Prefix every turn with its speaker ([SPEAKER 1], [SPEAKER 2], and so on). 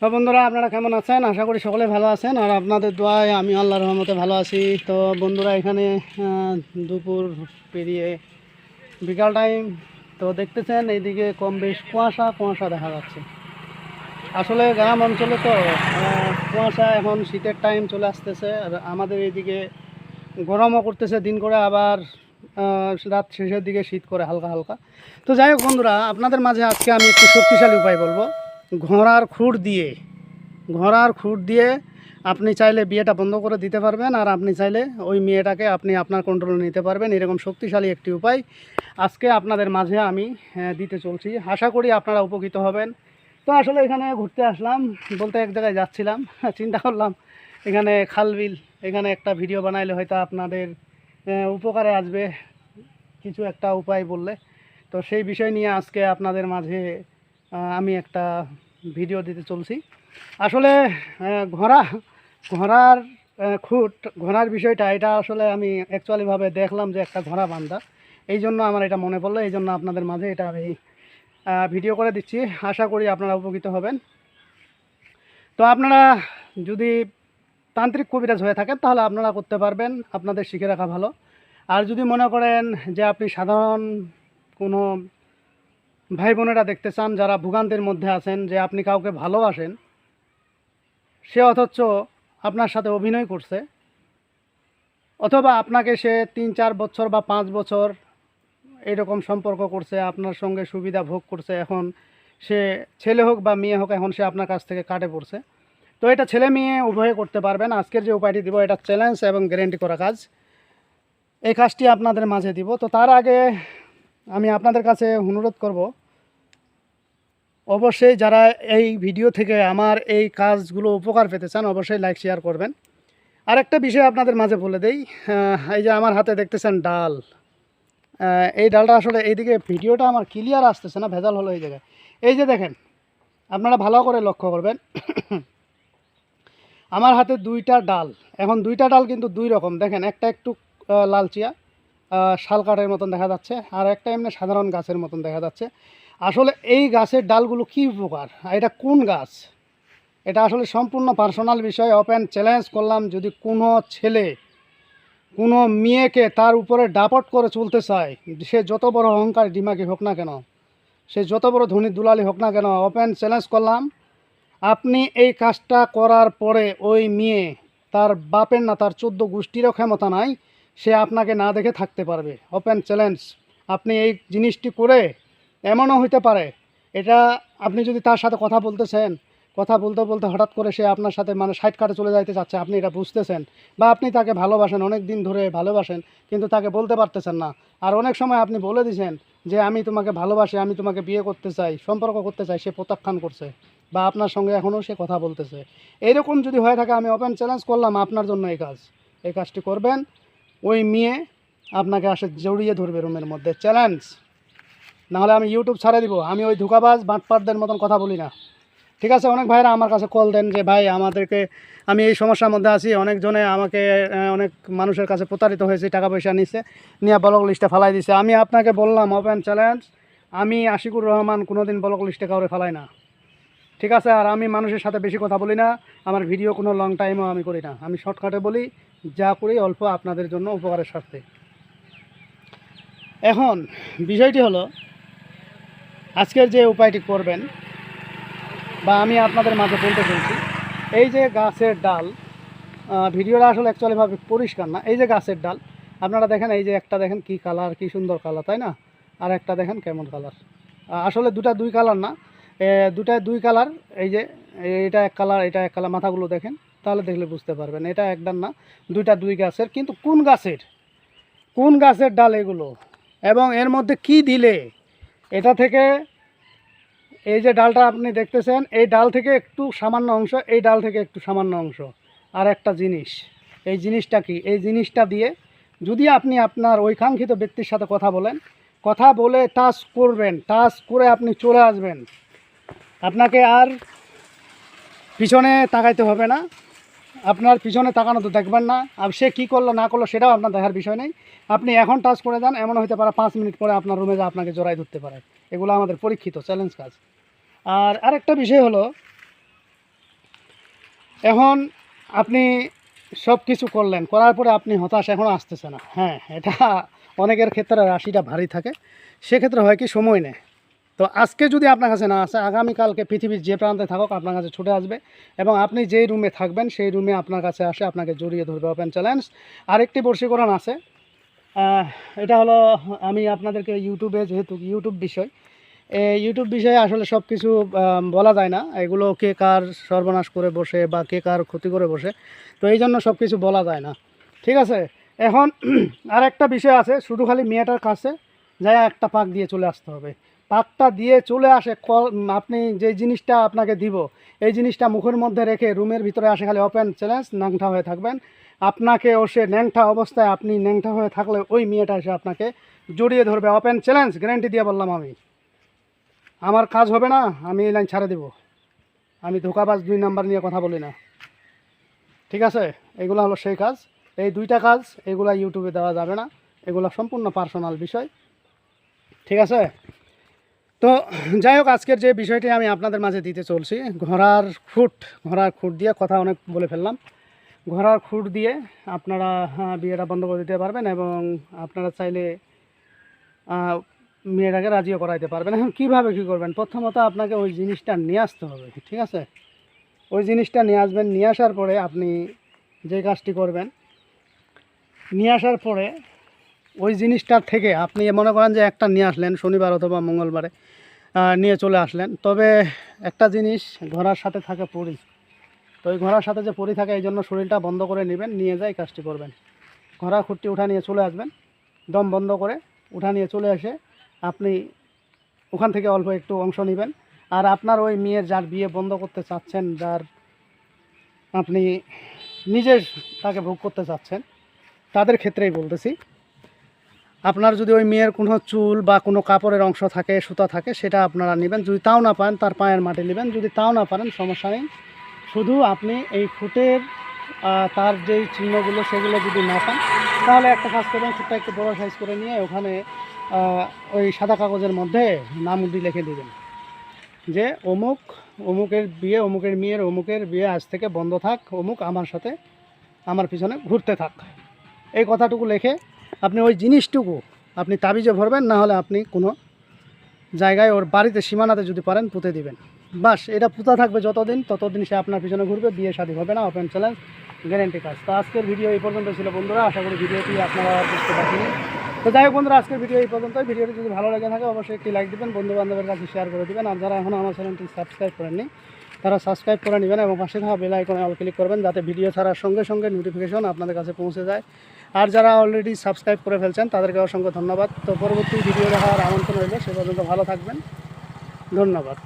[SPEAKER 1] তো বন্ধুরা, আপনারা কেমন আছেন? আশা করি সকলে ভালো আছেন, আর আপনাদের দোয়ায় আমি আল্লাহর রহমতে ভালো আছি। তো বন্ধুরা, এখানে দুপুর পেরিয়ে বিকাল টাইম। তো দেখতেছেন এইদিকে কম বেশ কুয়াশা কুয়াশা দেখা যাচ্ছে। আসলে গ্রাম অঞ্চলে তো কুয়াশা, এখন শীতের টাইম চলে আসতেছে, আর আমাদের এইদিকে গরমও করতেছে দিন করে, আবার রাত শেষের দিকে শীত করে হালকা হালকা। তো যাই হোক বন্ধুরা, আপনাদের মাঝে আজকে আমি একটি শক্তিশালী উপায় বলবো। ঘোড়ার খুঁট দিয়ে আপনি চাইলে বিয়েটা বন্ধ করে দিতে পারবেন, আর আপনি চাইলে ওই মেয়েটাকে আপনি আপনার কন্ট্রোলে নিতে পারবেন। এরকম শক্তিশালী একটি উপায় আজকে আপনাদের মাঝে আমি দিতে চলছি। আশা করি আপনারা উপকৃত হবেন। তো আসলে এখানে ঘুরতে আসলাম বলতে, এক জায়গায় যাচ্ছিলাম, চিন্তা করলাম এখানে খাল বিল, এখানে একটা ভিডিও বানাইলে হয়তো আপনাদের উপকারে আসবে কিছু একটা উপায় বললে। তো সেই বিষয় নিয়ে আজকে আপনাদের মাঝে আমি একটা ভিডিও দিতে চলছি। আসলে ঘোড়া ঘোড়ার খুঁট, ঘোড়ার বিষয়টা এটা আসলে আমি অ্যাকচুয়ালিভাবে দেখলাম যে একটা ঘোড়া বান্ধা, এই জন্য আমার এটা মনে পড়লো, এই জন্য আপনাদের মাঝে এটা আমি ভিডিও করে দিচ্ছি। আশা করি আপনারা উপকৃত হবেন। তো আপনারা যদি তান্ত্রিক কবিরাজ হয়ে থাকেন তাহলে আপনারা করতে পারবেন, আপনাদের শিখে রাখা ভালো। আর যদি মনে করেন যে আপনি সাধারণ কোনো ভাই বোনেরা দেখতে চান যারা ভোগান্তির মধ্যে আছেন, যে আপনি কাউকে ভালোবাসেন, সে অথচ আপনার সাথে অভিনয় করছে, অথবা আপনাকে সে 3-4 বছর বা 5 বছর এরকম সম্পর্ক করছে, আপনার সঙ্গে সুবিধা ভোগ করছে, এখন সে ছেলে হোক বা মেয়ে হোক, এখন সে আপনার কাছ থেকে কাটে পড়ছে। তো এটা ছেলে মেয়ে উভয়ে করতে পারবেন। আজকের যে উপায়টি দিব এটা চ্যালেঞ্জ এবং গ্যারেন্টি করা কাজ। এই কাজটি আপনাদের মাঝে দিব। তো তার আগে আমি আপনাদের কাছে অনুরোধ করব, অবশ্যই যারা এই ভিডিও থেকে আমার এই কাজগুলো উপকার পেতে চান অবশ্যই লাইক শেয়ার করবেন। আরেকটা বিষয় আপনাদের মাঝে বলে দেই, এই যে আমার হাতে দেখতেছেন ডাল, এই ডালটা আসলে এইদিকে ভিডিওটা আমার ক্লিয়ার আসতেছে না, ভেজাল হলো এই জায়গায়। এই যে দেখেন, আপনারা ভালো করে লক্ষ্য করবেন, আমার হাতে দুইটা ডাল। এখন দুইটা ডাল কিন্তু দুই রকম, দেখেন একটা একটু লালচিয়া শাল কাঠের মতন দেখা যাচ্ছে, আর একটা এমনি সাধারণ গাছের মতন দেখা যাচ্ছে। আসলে এই গাছের ডালগুলো কী উপকার, এটা কোন গাছ, এটা আসলে সম্পূর্ণ পার্সোনাল বিষয়। ওপেন চ্যালেঞ্জ করলাম, যদি কোনো ছেলে কোনো মেয়েকে তার উপরে ডাপট করে চলতে চায়, সে যত বড় অহংকার ডিমাকি হোক না কেন, সে যত বড় ধনী দুলালি হোক না কেন, ওপেন চ্যালেঞ্জ করলাম, আপনি এই কাজটা করার পরে ওই মেয়ে, তার বাপের না তার 14 গোষ্ঠীরও ক্ষমতা নাই, সে আপনাকে না দেখে থাকতে পারবে। Open challenge. আপনি এই জিনিসটি করে এমনও হইতে পারে, এটা আপনি যদি তার সাথে কথা বলতেছেন, কথা বলতে বলতে হঠাৎ করে সে আপনার সাথে মানে সাইড কাটে চলে যাইতে চাচ্ছে, আপনি এটা বুঝতেছেন, বা আপনি তাকে ভালোবাসেন, অনেক দিন ধরে ভালোবাসেন, কিন্তু তাকে বলতে পারতেছেন না। আর অনেক সময় আপনি বলে দিয়েছেন যে আমি তোমাকে ভালোবাসি, আমি তোমাকে বিয়ে করতে চাই, সম্পর্ক করতে চাই, সে প্রত্যাখ্যান করছে, বা আপনার সঙ্গে এখনও সে কথা বলতেছে। এইরকম যদি হয়ে থাকে, আমি ওপেন চ্যালেঞ্জ করলাম আপনার জন্য এই কাজটি করবেন, ওই মেয়ে আপনাকে আসে জড়িয়ে ধরবে রুমের মধ্যে। চ্যালেঞ্জ। নাহলে আমি ইউটিউব ছাড়ে দিব। আমি ওই ধোঁকাবাজ বাটপারদের মতন কথা বলি না, ঠিক আছে? অনেক ভাইরা আমার কাছে কল দেন যে ভাই আমাদেরকে, আমি এই সমস্যার মধ্যে আছি, অনেকজনে আমাকে অনেক মানুষের কাছে প্রতারিত হয়েছে, টাকা পয়সা নিছে, নিয়ে ব্লক লিস্টে ফালাই দিছে। আমি আপনাকে বললাম ওপেন চ্যালেঞ্জ, আমি আশিকুর রহমান কোনোদিন ব্লক লিস্টে কাউরে ফালাই না, ঠিক আছে? আর আমি মানুষের সাথে বেশি কথা বলি না, আমার ভিডিও কোনো লং টাইমও আমি করি না, আমি শর্টকাটে বলি, যা করি অল্প আপনাদের জন্য উপকারের স্বার্থে। এখন বিষয়টি হলো, আজকের যে উপায়টি করবেন বা আমি আপনাদের মাঝে বলতে চলছি, এই যে গাছের ডাল, ভিডিওটা আসলে অ্যাকচুয়ালিভাবে পরিষ্কার না। এই যে গাছের ডাল আপনারা দেখেন, এই যে একটা দেখেন কি কালার, কি সুন্দর কালার, তাই না? আর একটা দেখেন কেমন কালার। আসলে দুই কালার না, দুটায় দুই কালার। এই যে এটা এক কালার, এটা এক কালার। মাথাগুলো দেখেন, তাহলে দেখলে বুঝতে পারবেন এটা এক ডাল না, দুই গাছের। কিন্তু কোন গাছের ডাল এগুলো, এবং এর মধ্যে কি দিলে এটা থেকে, এই যে ডালটা আপনি দেখতেছেন, এই ডাল থেকে একটু সামান্য অংশ, এই ডাল থেকে একটু সামান্য অংশ, আর একটা জিনিস। এই জিনিসটা কি? এই জিনিসটা দিয়ে যদি আপনি আপনার ওই কাঙ্ক্ষিত ব্যক্তির সাথে কথা বলেন, কথা বলে টাচ করবেন, টাচ করে আপনি চলে আসবেন, আপনাকে আর পিছনে তাকাইতে হবে না। আপনার পিছনে তাকানো তো দেখবেন না, আর সে কী করলো না করলো সেটাও আপনার দেখার বিষয় নেই। আপনি এখন টাচ করে যান, এমন হতে পারে 5 মিনিট পরে আপনার রুমে যা আপনাকে জড়াই ধরতে পারে। এগুলো আমাদের পরীক্ষিত চ্যালেঞ্জ কাজ। আর আরেকটা বিষয় হলো, এখন আপনি সব কিছু করলেন, করার পরে আপনি হতাশ এখনও আসতেছে না। হ্যাঁ, এটা অনেকের ক্ষেত্রে রাশিটা ভারী থাকে, সেক্ষেত্রে হয় কি সময় নেয়। তো আজকে যদি আপনার কাছে না আসে, আগামীকালকে পৃথিবীর যে প্রান্তে থাকুক আপনার কাছে ছুটে আসবে এবং আপনি যেই রুমে থাকবেন সেই রুমে আপনার কাছে আসে আপনাকে জড়িয়ে ধরবে। Open challenge. আরেকটি বশীকরণ আছে, এটা হলো, আমি আপনাদেরকে ইউটিউবে, যেহেতু ইউটিউব বিষয়, এই ইউটিউব বিষয়ে আসলে সব কিছু বলা যায় না, এগুলো কে কার সর্বনাশ করে বসে বা কে কার ক্ষতি করে বসে, তো এই জন্য সব কিছু বলা যায় না। ঠিক আছে, এখন আর একটা বিষয় আছে, শুধু খালি মেয়েটার কাছে যায় একটা পাক দিয়ে চলে আসতে হবে। পাকটা দিয়ে চলে আসে, আপনি যে জিনিসটা আপনাকে দিব এই জিনিসটা মুখের মধ্যে রেখে রুমের ভিতরে আসে খালি ওপেন চ্যালেঞ্জ, ন্যাংটা হয়ে থাকবেন। আপনাকে সে ন্যাংটা অবস্থায়, আপনি ন্যাংটা হয়ে থাকলে ওই মেয়েটা এসে আপনাকে জড়িয়ে ধরবে। ওপেন চ্যালেঞ্জ, গ্যারান্টি দিয়ে বললাম আমি। আমার কাজ হবে না, আমি এই লাইন ছাড়ে দেব। আমি ধোকাবাজ 2 নাম্বার নিয়ে কথা বলি না, ঠিক আছে? এগুলো হলো সেই কাজ। এই 2টা কাজ, এগুলো ইউটিউবে দেওয়া যাবে না, এগুলো সম্পূর্ণ পার্সোনাল বিষয়, ঠিক আছে? তো যাই হোক, আজকের যে বিষয়টি আমি আপনাদের মাঝে দিতে চলছি, ঘোড়ার খুঁট দিয়ে কথা অনেক বলে ফেললাম। ঘোড়ার খুঁট দিয়ে আপনারা বিয়েটা বন্ধ করে দিতে পারবেন এবং আপনারা চাইলে মেয়েটাকে রাজিও করাইতে পারবেন। এখন কীভাবে কী করবেন? প্রথমত আপনাকে ওই জিনিসটা নিয়ে আসতে হবে, ঠিক আছে? ওই জিনিসটা নিয়ে আসবেন। নিয়ে আসার পরে আপনি যে কাজটি করবেন, নিয়ে আসার পরে ওই জিনিসটার থেকে আপনি মনে করেন যে একটা নিয়ে আসলেন শনিবার অথবা মঙ্গলবারে, নিয়ে চলে আসলেন। তবে একটা জিনিস, ঘোড়ার সাথে থাকে পরি, তো ওই ঘোড়ার সাথে যে পরি থাকে এই জন্য শরীরটা বন্ধ করে নেবেন, নিয়ে যাই কাজটি করবেন। ঘোড়ার খুঁটটি উঠা নিয়ে চলে আসবেন, দম বন্ধ করে উঠা নিয়ে চলে এসে আপনি ওখান থেকে অল্প একটু অংশ নেবেন। আর আপনার ওই মেয়ের যার বিয়ে বন্ধ করতে চাচ্ছেন, যার আপনি নিজে তাকে ভোগ করতে চাচ্ছেন, তাদের ক্ষেত্রেই বলতেছি, আপনার যদি ওই মেয়ের কোনো চুল বা কোনো কাপড়ের অংশ থাকে, সুতা থাকে, সেটা আপনারা নেবেন। যদি তাও না পারেন তার পায়ের মাটি নেবেন। যদি তাও না পারেন সমস্যা নেই, শুধু আপনি এই খুঁটের তার যেই চিহ্নগুলো সেগুলো যদি না পান, তাহলে একটা কাজ করবেন, খুঁটটা একটু বড়ো সাইজ করে নিয়ে ওখানে ওই সাদা কাগজের মধ্যে নামটি লিখে দেবেন যে অমুকের বিয়ে, অমুকের মেয়ের অমুকের বিয়ে আজ থেকে বন্ধ থাক, অমুক আমার সাথে আমার পিছনে ঘুরতে থাক। এই কথাটুকু লিখে আপনি ওই জিনিসটুকু আপনি তাবিজে ভরবেন, না হলে আপনি কোনো জায়গায় ওর বাড়িতে সীমানাতে যদি পারেন পুঁতে দিবেন। বাস, এটা পুঁতা থাকবে ততদিন সে আপনার পিছনে ঘুরবে, বিয়ে শাদী হবে না। ওপেন চ্যালেঞ্জ, গ্যারেন্টি কাজ। তো আজকের ভিডিও এই পর্যন্ত ছিল বন্ধুরা, আশা করি ভিডিওটি আপনারা বুঝতে পারছেন। তো যাই হোক বন্ধুরা, আজকের ভিডিও এই পর্যন্তই। ভিডিওটি যদি ভালো লেগে থাকে অবশ্যই একটি লাইক দেবেন, বন্ধু বান্ধবের কাছে শেয়ার করে দেবেন। আর যারা এখনও আমার চ্যানেলটি সাবস্ক্রাইব করেননি তারা সাবস্ক্রাইব করে নেবেন এবং পাশে থাকা বেল আইকনে অল ক্লিক করবেন, যাতে ভিডিও ছাড়ার সঙ্গে সঙ্গে নোটিফিকেশন আপনাদের কাছে পৌঁছে যায়। আর যারা অলরেডি সাবস্ক্রাইব করে ফেলছেন তাদেরকে অসংখ্য ধন্যবাদ। তো পরবর্তী ভিডিও দেখার আমন্ত্রণ রইল, সে পর্যন্ত ভালো থাকবেন। ধন্যবাদ।